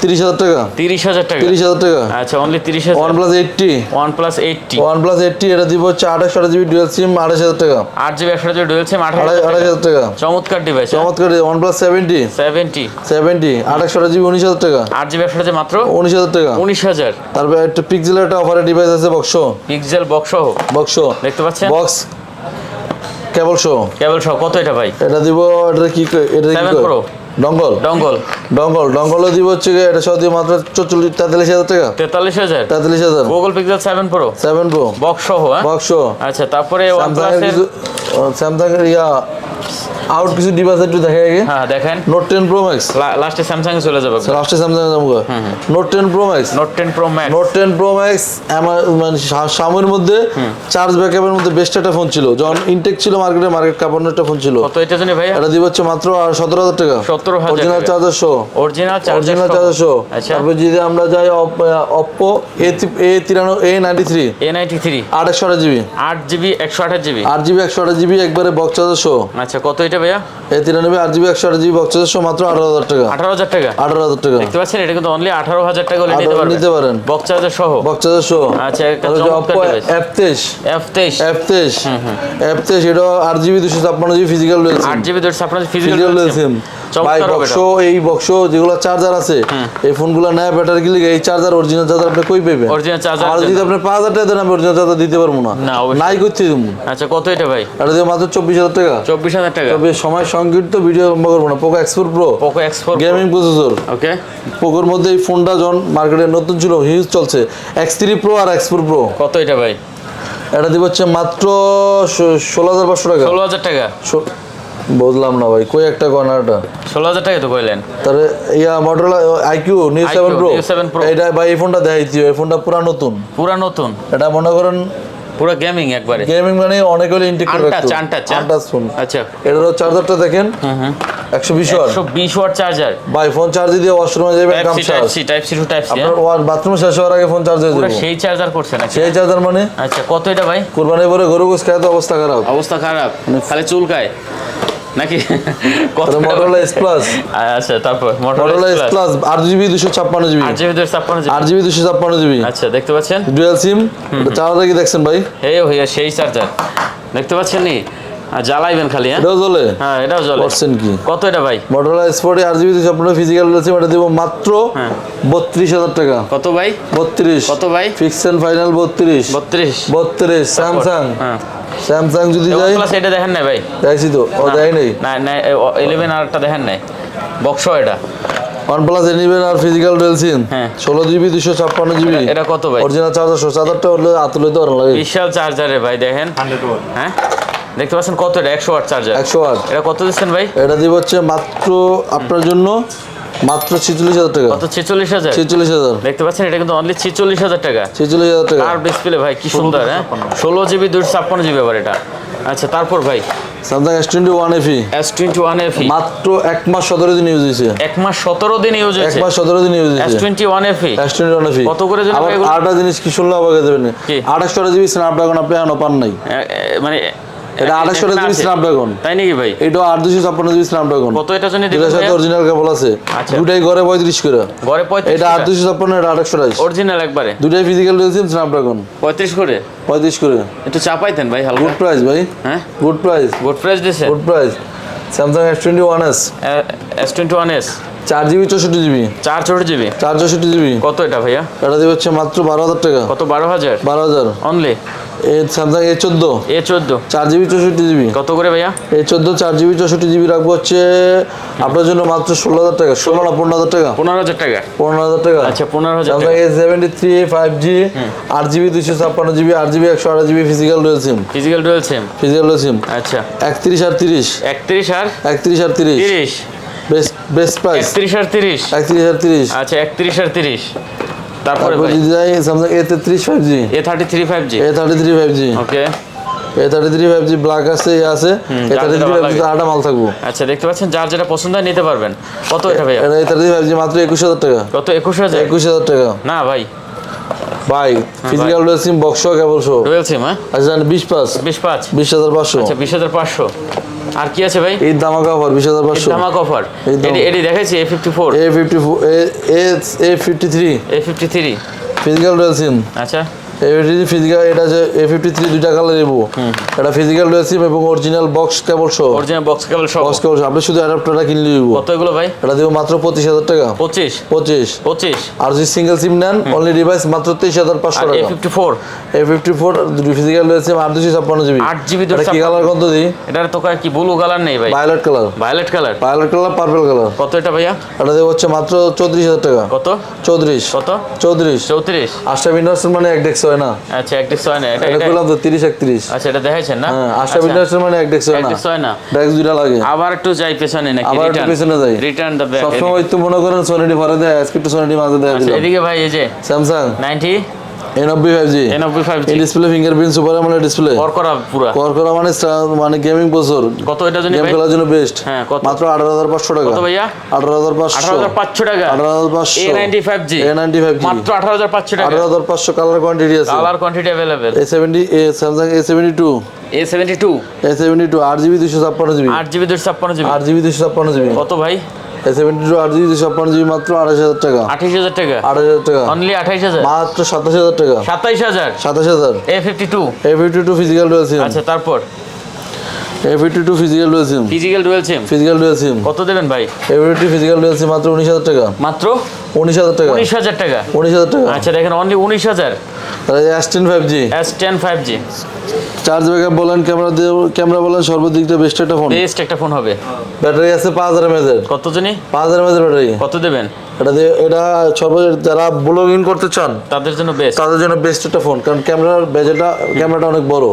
30,000 টাকা। 30,000 টাকা। 30,000 টাকা। আচ্ছা অনলি 30,000। OnePlus 80। OnePlus 80। OnePlus 80 এটা দিব হচ্ছে 28GB ডুয়াল সিম 28,000 টাকা। 8GB 128GB ডুয়াল সিম 28,000 টাকা। চমৎকার ডিভাইস। চমৎকার OnePlus 70। 70 28GB 19,000 টাকা। 8GB 128GB মাত্র 19,000 টাকা। 19,000। তারপর একটা পিক্সেলের একটা অফারের ডিভাইস আছে বক্স। পিক্সেল বক্স সহ। বক্স দেখতে পাচ্ছেন? বক্স কেবল শো। কেবল সহ কত এটা ভাই? এটা দিব এটা কি 7 Pro ডঙ্গল। ডঙ্গল দিব হচ্ছে এটা সহ দিয়ে মাত্র 43,000 টাকা। 43,000। 43,000। Google Pixel 7 Pro 7 Pro box সহ। হ্যাঁ বক্স। আচ্ছা তারপরে স্যামসাং OnePlus এর এর স্যামসাং এর আউট কিছু ডিভাইস একটু দেখা আগে। হ্যাঁ দেখেন। Note 10 Pro Max। লাস্টে স্যামসাং এ চলে যাবে। লাস্টে স্যামসাং এর নামগো। Note 10 Pro Max। Note 10 Pro Max। Note 10 Pro Max আমার মানে সামনের মধ্যে চার্জ ব্যাকআপের মধ্যে বেস্ট একটা ফোন ছিল। যখন ইনটেক ছিল মার্কেট কাপানোর একটা ফোন ছিল। কত এটা জানি ভাই? এটা দিব হচ্ছে মাত্র 17,000 টাকা। 17,000 অরিজিনাল চার্জার সহ। অরিজিনাল চার্জার সহ। আচ্ছা তারপর যদি আমরা যাই Oppo A93 A93 8GB 8GB 128GB 8GB 128GB একবারে বক্স চার্জার সহ। আচ্ছা কত এটা ভাইয়া? A93 8GB 128GB box charger সহ মাত্র 18,000 টাকা। 18,000 টাকা। 18,000 টাকা। দেখতে পাচ্ছেন এটা কিন্তু অনলি 18,000 টাকা হলে নিতে পারবেন। বক্স চার্জার সহ। বক্স চার্জার সহ। আচ্ছা একটা তারপর চমৎকার Oppo device. F23 F23 F23 এটা 8GB 256GB ফিজিক্যাল রয়েছে। 8GB 256GB ফিজিক্যাল রয়েছে। ভাই বক্স এই বক্স যেগুলো চার্জার আছে এই ফোনগুলো নেয় ব্যাটারি গিলে এই চার্জার অরিজিনাল চার্জার আপনি কই পাবেন? অরিজিনাল চার্জার আর যদি আপনি 5,000 টাকা দেন আমি অরিজিনাল চার্জার দিতে পারবো না। নাই করতে দেবো। আচ্ছা কত এটা ভাই? এটা দিয়ে মাত্র 24,000 টাকা। 24,000 টাকা। তবে সময় সংক্ষিপ্ত ভিডিও লম্বা করবো না। Poco X4 Pro Poco X4 gaming processor. Okay পোকোর মধ্যে এই ফোনটা যখন মার্কেটে নতুন ছিল হিউজ চলছে। X3 Pro আর X4 Pro। কত এটা ভাই? এটা দিব হচ্ছে মাত্র 16,500 টাকা। 16,000 টাকা। বুঝলাম না ভাই কই একটা কর্নারটা 16,000 টাকা তো কইলেন। তারে Motorola IQ Neo 7 Pro Neo 7 Pro এটা ভাই এই ফোনটা দেখাইছি এই ফোনটা পুরা নতুন। এটা মনে করেন পুরো গেমিং একবারে। গেমিং মানে অনেক হলে ইন্টিগ্রেট রাখতো। Untouched phone. আচ্ছা এটার চার্জারটা দেখেন 120 ওয়াট। 120 watt charger. ভাই ফোন চার্জ দিয়ে ওয়াশরুমে যাবেন কাম শেষ। Type C to type C. আপনার বাথরুম শেষ হওয়ার আগে ফোন চার্জ হয়ে যাবে। সেই চার্জার করছে নাকি? সেই চার্জার মানে আচ্ছা কত এটা ভাই? কুরবানি পরে গরু গোশত খায় তো অবস্থা খারাপ। অবস্থা খারাপ খালি চুলকায় নাকি? কত Motorola S Plus। আচ্ছা তারপর Motorola S Plus 8GB 256GB 8GB 256GB। আচ্ছা দেখতে পাচ্ছেন ডুয়াল সিম। চার্জার কি দেখছেন ভাই? এই হইয়া সেই চার্জার দেখতে পাচ্ছেন নি? আর জ্বালাইবেন খালি। হ্যাঁ এটাও জ্বলে। হ্যাঁ এটাও জ্বলে। করছেন কি? কত এটা ভাই? Motorola S40 8GB 256 ফিজিক্যাল সিম এটা দেব মাত্র 32,000 টাকা। কত ভাই? 32। কত ভাই? Fix and final 32। 32 স্যামসাং। হ্যাঁ স্যামসাং যদি যাই প্লাস এটা দেখেন না ভাই? দেখছি তো ও দেয় নাই। না 11 আর একটা দেখেন নাই বক্স এটা। OnePlus N11 আর ফিজিক্যাল ডুয়াল সিম 16GB 256GB। এটা কত ভাই? অরিজিনাল চার্জার চার্জারটা হলো আতুলে তো ভালো লাগে। বিশাল চার্জারে ভাই দেখেন 100 ওয়াট। হ্যাঁ দেখতে পাচ্ছেন কত এটা? 100 ওয়াট চার্জার। 100 ওয়াট। এটা কত দিচ্ছেন ভাই? এটা দিব হচ্ছে মাত্র আপনার জন্য মাত্র 46,000 টাকা। কত? 46,000। 46,000 দেখতে পাচ্ছেন এটা কিন্তু অনলি 46,000 টাকা। 46,000 টাকা। আর ডিসপ্লে ভাই কি সুন্দর। হ্যাঁ 16GB 256GB আবার এটা। আচ্ছা তারপর ভাই Samsung S21 FE S21 FE মাত্র 1 মাস 17 দিন ইউজ হয়েছে। 1 মাস 17 দিন ইউজ 1 হয়েছে। মাস 17 দিন ইউজ হয়েছে। S21 FE কত করে জানেন ভাই? আরেকটা জিনিস কি শুনলে অবাক হয়ে যাবেন। 28GB স্ন্যাপড্রাগন আপনি এখনো পান নাই। মানে এটা 28GB স্ন্যাপড্রাগন। তাই নাকি ভাই? এটা 856GB স্ন্যাপড্রাগন। কত এটা জানি দিবেন? এর সাথে অরিজিনাল কেবল আছে। দুটাই ঘরে 35 করে। ঘরে 35। এটা 856 এটা 2828 অরিজিনাল একবারে। দুটাই ফিজিক্যাল সিম স্ন্যাপড্রাগন 35 করে। 35 করে। একটু চাপাইতেন ভাই হালকা। গুড প্রাইস ভাই। হ্যাঁ গুড প্রাইস। গুড প্রাইস দিছে। Good price. Samsung S21s S21s 4GB 64GB 4GB 4GB। কত এটা ভাইয়া? এটা দিয়ে হচ্ছে মাত্র 12,000 টাকা। কত? 12,000 12,000 অনলি। এই Samsung A14 4GB 64GB কত করে ভাইয়া? A14 4GB 64GB রাখবো হচ্ছে আপনার জন্য মাত্র 16,000 টাকা। 16 না 15,000 টাকা। 15,000 টাকা। 15,000 টাকা। আচ্ছা 15,000 Samsung A73 5G 8GB 256GB 8GB 128GB physical dual SIM. Physical dual SIM. Physical dual SIM. আচ্ছা 31 আর 30 31 আর 31 আর 30 30 বেস্ট প্রাইস। 31 আর 30 31 আর 30 আচ্ছা 31 আর 30 তারপরে ভাই যদি যাই Samsung A33 5G A33 5G A33 5G ওকে A33 5G ব্ল্যাক আছে আছে A33 5G আটা মাল থাকবো। আচ্ছা দেখতে পাচ্ছেন যার যেটা পছন্দ হয় নিতে পারবেন। কত এটা ভাই? এটা A33 5G মাত্র 21,000 টাকা। কত? 21,000 21,000 টাকা। না ভাই ভাই ফিজিক্যাল ডুয়াল সিম বক্স কেবল শো ডুয়েল সিম হ্যাঁ আচ্ছা 20 25 20,500 আচ্ছা 20,500 আর কি আছে ভাই এই ধামাকা অফার 20,500 ধামাক অফার এডি দেখাইছি A54 A53 A53 physical dual SIM আচ্ছা A53 ফিজিক্যাল এটা যে A53 দুইটা কালার দেবো এটা ফিজিক্যাল ডুয়াল সিম এবং অরিজিনাল বক্স কেবল শো অরিজিনাল বক্স কেবল সহ বক্স কেবল আপনি শুধু অ্যাডাপ্টারটা কিনলে দিব কত এগুলো ভাই এটা দেবো মাত্র 25,000 টাকা 25 আর যদি সিঙ্গেল সিম নেন অনলি ডিভাইস মাত্র 23,500 টাকা A54 A54 দুটো ফিজিক্যাল রয়েছে 856 জিবি 8GB কি কালার কত দিই এটার তো কি ব্লু কালার নেই ভাই ভায়োলেট কালার পার্পল কালার কত এটা ভাইয়া এটা দেবো হচ্ছে মাত্র 34,000 টাকা কত 34 কত 34 34 আশটা উইন্ডোজ মানে এক ডেক্স হয় না আচ্ছা এক ডিস্ক হয় না এটা এটা বললাম তো 30 31 আচ্ছা এটা দেখাইছেন না হ্যাঁ আশটা উইন্ডোজ মানে এক ডেক্স হয় এক না ডিস্ক হয় না ডেক্স দুইটা লাগে আবার একটু যাই পেছনে নাকি আবার একটু পেছনে যাই রিটার্ন দ্য ব্যাক সবসময় তো মনে করেন সোনিটি ভরে দেয় আজকে একটু সোনিটি মাঝে দেয় আচ্ছা এদিকে ভাই এই যে স্যামসাং 90 A90 5G A95 এই display fingerprint super AMOLED display কর করা পুরো করা মানে গেমিং প্রসেসর কত এটা জানি গেম ভাই খেলার জন্য বেস্ট হ্যাঁ কত মাত্র 18,500 টাকা কত ভাইয়া 18,500 18,500 টাকা 18,500 A95G A95G মাত্র 18,500 টাকা 18,500 কালার কোয়ান্টিটি আছে colour quantity available Samsung A72 A72 A72 8GB 256GB 8GB 256GB 8GB 256GB কত ভাই A72 8GB 256GB মাত্র 28,000 টাকা 28,000 টাকা 28,000 টাকা অনলি 28,000 মাত্র 27,000 টাকা 27,000 27,000 A52 A52 physical dual SIM আচ্ছা তারপর A52 physical dual SIM physical dual SIM physical dual SIM কত দেবেন ভাই A52 ফিজিক্যাল ডুয়াল সিম মাত্র 19,000 টাকা মাত্র 19,000 টাকা 19,000 টাকা 19,000 টাকা আচ্ছা দেখেন অনলি 19,000 তাহলে S10 5G S10 5G charge backup বলেন ক্যামেরা বলেন সর্বদিক দিয়ে বেস্ট একটা ফোন বেস্ট একটা ফোন হবে ব্যাটারি আছে 5000 mAh কত জানি 5000 mAh ব্যাটারি কত দেবেন এটা সর্বোচ্চ যারা ব্লগিং করতে চান তাদের জন্য বেস্ট তাদের জন্য বেস্ট একটা ফোন কারণ ক্যামেরাটা অনেক বড়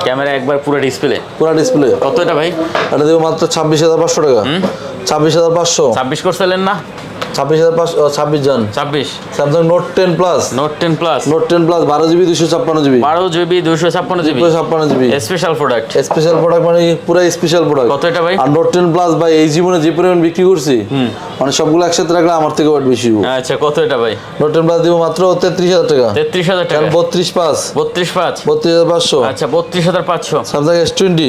ক্যামেরা একবার পুরো ডিসপ্লে পুরো ডিসপ্লে কত এটা ভাই এটা দেবো মাত্র 26,500 টাকা 26,500 26 করছিলেন না 26,500 জান 26 Samsung note 10 plus note 10 plus 12GB 256GB 12GB 256GB 256GB special product special product মানে পুরো স্পেশাল প্রোডাক্ট কত এটা ভাই আর নোট 10 প্লাস ভাই এই জীবনে যে পরিমাণ বিক্রি করছি মানে সবগুলো একসাথে রাখলে আমার থেকে ওয়াট বেশি আচ্ছা কত এটা ভাই নোট 10 প্লাস দিব মাত্র 33,000 টাকা 33,000 টাকা 32 পাস 32.5 32,500 আচ্ছা 32,500 Samsung S20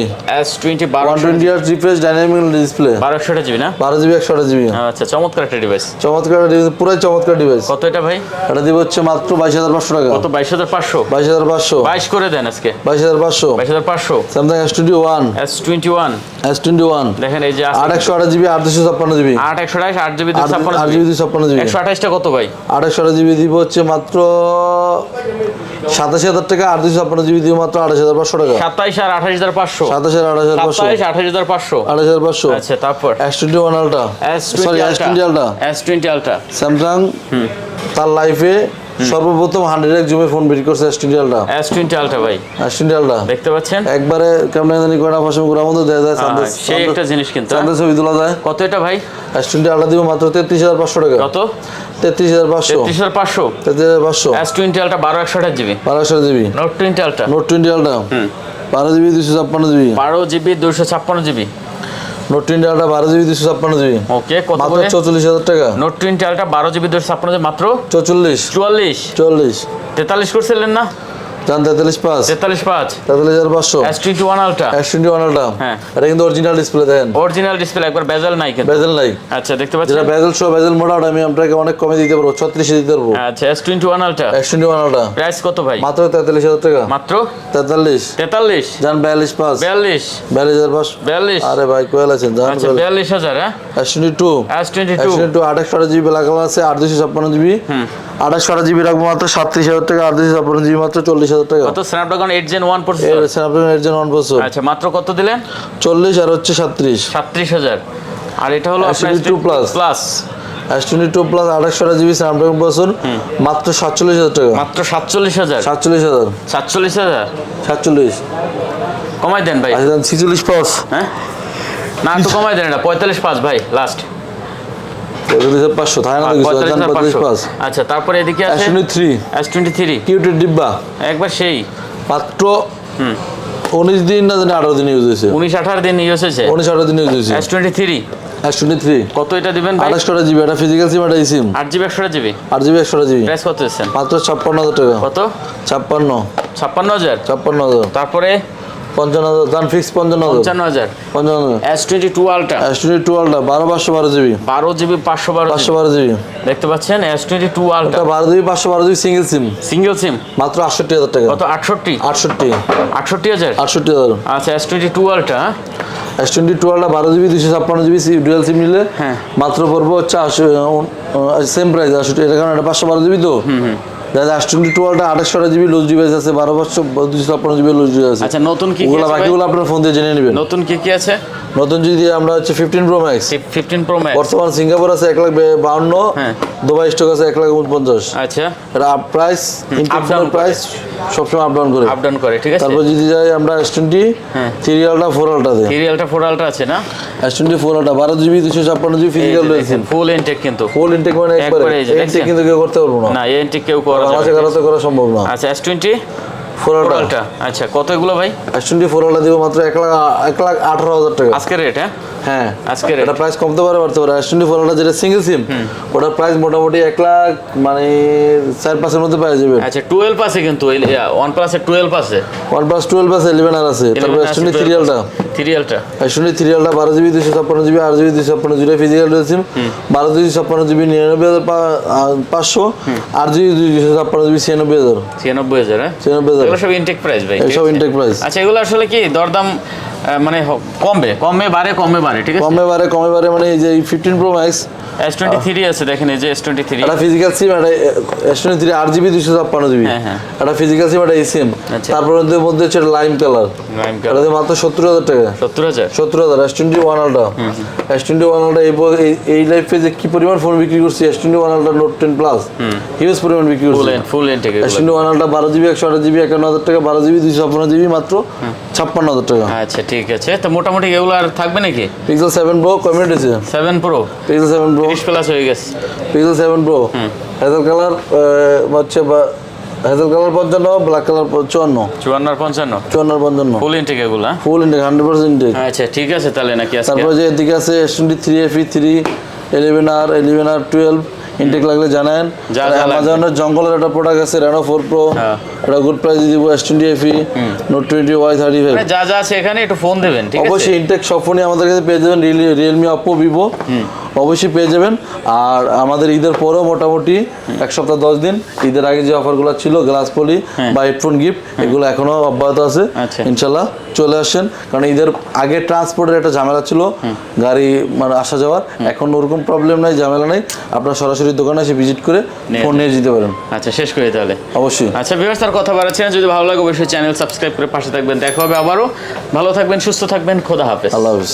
S20 120 Hz refresh dynamic display 1200 GB না 12GB 128GB আচ্ছা চমৎকার একটা ডিভাইস চমৎকার ডিভাইস পুরাই চমৎকার ডিভাইস কত এটা ভাই এটা দিব হচ্ছে মাত্র 22,500 টাকা কত 22,500 22,500 22 করে দেন আজকে 22,500 22,500 স্যামসাং S21 S21 S21 দেখেন এই যে 828GB 856GB 828 8GB 8GB 256GB 128 টা কত ভাই 828GB দিব হচ্ছে মাত্র 27,000 টাকা 856GB দিব মাত্র 28,500 টাকা 27 আর 28,500 27 আর 27 28,500 28,500 28,500 আচ্ছা তারপর S21 Ultra sorry S20 Ultra S20 Ultra Samsung তার লাইফে সর্বপ্রথম 100x জুমে ফোন বের করছে S20 Ultra S20 Ultra ভাই S20 Ultra দেখতে পাচ্ছেন একবারে কেমন জানি কয়টা ফসম করার মতো দেয়া যায় সেই একটা জিনিস কিন্তু চাঁদের ছবি তোলা যায় কত এটা ভাই S20 Ultra দিব মাত্র 33,500 টাকা কত 33,500 33,500 33,500 S20 Ultra 12/128GB 1200GB Note 20 Ultra note 20 Ultra 12GB 256GB 12GB 256GB note 20 Ultra 12GB 256GB ওকে কত মাত্র বলে 44,000 টাকা Note 20 Ultra 12GB 256GB মাত্র 44 44 43 করছিলেন না জান 43.5 43.5 43,500 S21 Ultra S21 Ultra হ্যাঁ এটা কিন্তু অরিজিনাল ডিসপ্লে দেখেন অরিজিনাল ডিসপ্লে একবার বেজেল নাই কিন্তু বেজেল নাই আচ্ছা দেখতে পাচ্ছেন যেটা বেজেল সহ বেজেল মোড আউট আমি আপনাকে অনেক কমে দিতে পারবো 36 দিতে পারবো আচ্ছা S21 Ultra S21 Ultra price কত ভাই মাত্র 43,000 টাকা মাত্র 43 জান 42.5 42,500 আরে ভাই কোয়েল আছেন জান আচ্ছা 42000 হ্যাঁ S22 S22 28GB লাগা আছে 856GB 28GB রাখবো মাত্র 37,000 টাকা 856GB মাত্র 40,000 টাকা কত স্ন্যাপড্রাগন 8 Gen 1 প্রসেসর এর স্ন্যাপড্রাগন 8 Gen 1 প্রসেসর আচ্ছা মাত্র কত দিলেন 40 আর হচ্ছে 37 37000 আর এটা হলো আপনার S22 plus S22 plus 28GB Snapdragon processor মাত্র 47,000 টাকা মাত্র 47000 47,000 47 কমাই দেন ভাই আচ্ছা 46 প্লাস হ্যাঁ না তো কমাই দেন এটা 45.5 ভাই লাস্ট 45,500 থাকে না কিছু 45,500 আচ্ছা তারপরে এদিকে আছে S23 কিউটের ডিব্বা একবার সেই মাত্র 19 দিন না জানি 18 দিন ইউজ হয়েছে 19-18 দিন ইউজ হয়েছে 19-18 দিন ইউজ হয়েছে S23 S23 কত এটা দিবেন ভাই? 28 জিবি, এটা ফিজিক্যাল সিম, এটা সিম। 8GB 128GB 8 GB 100 GB, price কত দিচ্ছেন? মাত্র 56,000 টাকা। কত? 56, 56,000। 56,000, তারপরে 55,000 দান fix, 55,000, 55,000 55,000। S22 Ultra S22 Ultra 12 GB, 12GB 512GB 512 GB, দেখতে পাচ্ছেন S22 Ultra এটা 12 জিবি 512 জিবি সিঙ্গেল সিম, সিঙ্গেল সিম মাত্র 68,000 টাকা। কত? 68 68, 68,000। 68,000। আচ্ছা S22 Ultra S22 Ultra 12 GB 256 GB dual SIM নিলে হ্যাঁ। মাত্র পড়বো হচ্ছে সেম প্রাইস 68, এটা কারণ এটা 512 জিবি তো। দাদা S22 Ultra 28 GB loose device আছে, 256 জিবি লুজ ডিভাইস আছে। আচ্ছা নতুন কি কি ওগুলো আছে ভাই? বাকিগুলো আপনার ফোন দিয়ে জেনে নেবেন। নতুন কি কি আছে? নতুন যদি আমরা হচ্ছে 15 Pro Max, 15 Pro Max বর্তমান সিঙ্গাপুর আছে 1,52,000, হ্যাঁ। দুবাই স্টক আছে 1,49,000। আচ্ছা এটা up price, up down intake করে। প্রাইস সবসময় আপ ডাউন করে। আপ ডাউন করে, ঠিক আছে। তারপর যদি যাই আমরা S23 Ultra 4 Ultra তে, সিরিয়ালটা 4 Ultra আছে না? S24 Ultra 12 GB 256 GB physical রয়েছে, ফুল ইনটেক কিন্তু ফুল ইনটেক মানে একবারে একবারে এই যে ইনটেক দেখছেন? কিন্তু কেউ করতে পারবো না, না এই ইনটেক কেউ করা আমাদের যাবে না। কারোতে করা সম্ভব না। আচ্ছা S24 4 Ultra Ultra আচ্ছা কত এগুলো ভাই? S24 Ultra দিব মাত্র 1,18,000 টাকা। আজকের রেট? হ্যাঁ হ্যাঁ আজকের এটা প্রাইস কমতে পারে বাড়তে পারে। S24 Ultra যেটা সিঙ্গেল সিম, ওটার প্রাইস মোটামুটি 1,00,000 মানে 4-5 এর মধ্যে পেয়ে যাবে। আচ্ছা 12 আছে কিন্তু OnePlus এর 12 আছে, OnePlus 12 আছে, 11 আর আছে। তারপর S23 Ultra, 3 Ultra 12 GB 256 GB 8 GB 256 GB physical সিম, 12 জিবি 56 জিবি 99,500, 8 জিবি 256 জিবি 96,000। 96,000 হ্যাঁ? 96,000 এগুলো সব ইনটেক প্রাইস ভাই, ঠিক সব আছে? Intake price. আচ্ছা এগুলো আসলে কি দরদাম মানে কমে বাড়ে, ঠিক আছে। কমে বাড়ে মানে এই যে 15 Pro Max S23 আছে দেখেন, এই যে S23 এটা ফিজিক্যাল সিম, এটা S23 8 জিবি 256 জিবি, হ্যাঁ, হ্যাঁ। এটা ফিজিক্যাল সিম, এটা সিম। আচ্ছা। তারপর ওদের মধ্যে হচ্ছে লাইম কালার, এটা মাত্র 70,000 টাকা। 70,000 70,000 S21 Ultra, S21 Ultra এই লাইফে যে কি পরিমাণ ফোন বিক্রি করছি, S21 Ultra Note 10 Plus huge পরিমাণ বিক্রি করছি। Full intact S21 Ultra 12 GB 128 GB 51,000 টাকা, 12 জিবি 256 জিবি মাত্র 56,000 টাকা। আচ্ছা ঠিক আছে, তো মোটামুটি এগুলো আর থাকবে নাকি? Pixel 7 Pro কমেন্ট আছে, 7 Pro Pixel 7 Pro 30 প্লাস হয়ে গেছে। Pixel 7 Pro হেজেল কালার হচ্ছে হেজেল কালার 55, ব্ল্যাক কালার 54, 54 আর 55 54 আর 55 ফুল ইনটেক এগুলো, হ্যাঁ? ফুল ইনটেক 100% ইনটেক। আচ্ছা ঠিক আছে তাহলে নাকি আজকে তারপর যে এদিকে আছে S23 FE3 11R 12 ইনটেক লাগলে জানেন। যা লাগবে। আমাজনের জঙ্গলের একটা প্রোডাক্ট আছে Reno 4 Pro, হ্যাঁ। এটা গুড প্রাইস দিব। S20 FE Note 20 Y35, মানে যা আছে এখানে একটু ফোন দেবেন, ঠিক আছে। অবশ্যই ইনটেক সব ফোনই আমাদের কাছে পেয়ে যাবেন, রিয়েলমি Oppo Vivo অবশ্যই পেয়ে যাবেন। আর আমাদের ঈদের পরেও মোটামুটি 1 সপ্তাহ 10 দিন, ঈদের আগে যে অফারগুলো ছিল গ্লাস পলি বা হেডফোন গিফট, এগুলো এখনো অব্যাহত আছে। আচ্ছা। ইনশাল্লাহ চলে আসেন, কারণ ঈদের আগে ট্রান্সপোর্টের একটা ঝামেলা ছিল, গাড়ি মানে আসা যাওয়ার। এখন ওরকম প্রবলেম নাই, ঝামেলা নাই, আপনারা সরাসরি দোকানে এসে ভিজিট করে ফোন নিয়ে যেতে পারেন। আচ্ছা শেষ করি তাহলে। অবশ্যই। আচ্ছা ভিউয়ার্স আর কথা বাড়াচ্ছি না, যদি ভালো লাগে অবশ্যই চ্যানেল সাবস্ক্রাইব করে পাশে থাকবেন। দেখা হবে আবারও, ভালো থাকবেন, সুস্থ থাকবেন, খোদা হাফেজ। আল্লাহ হাফিজ।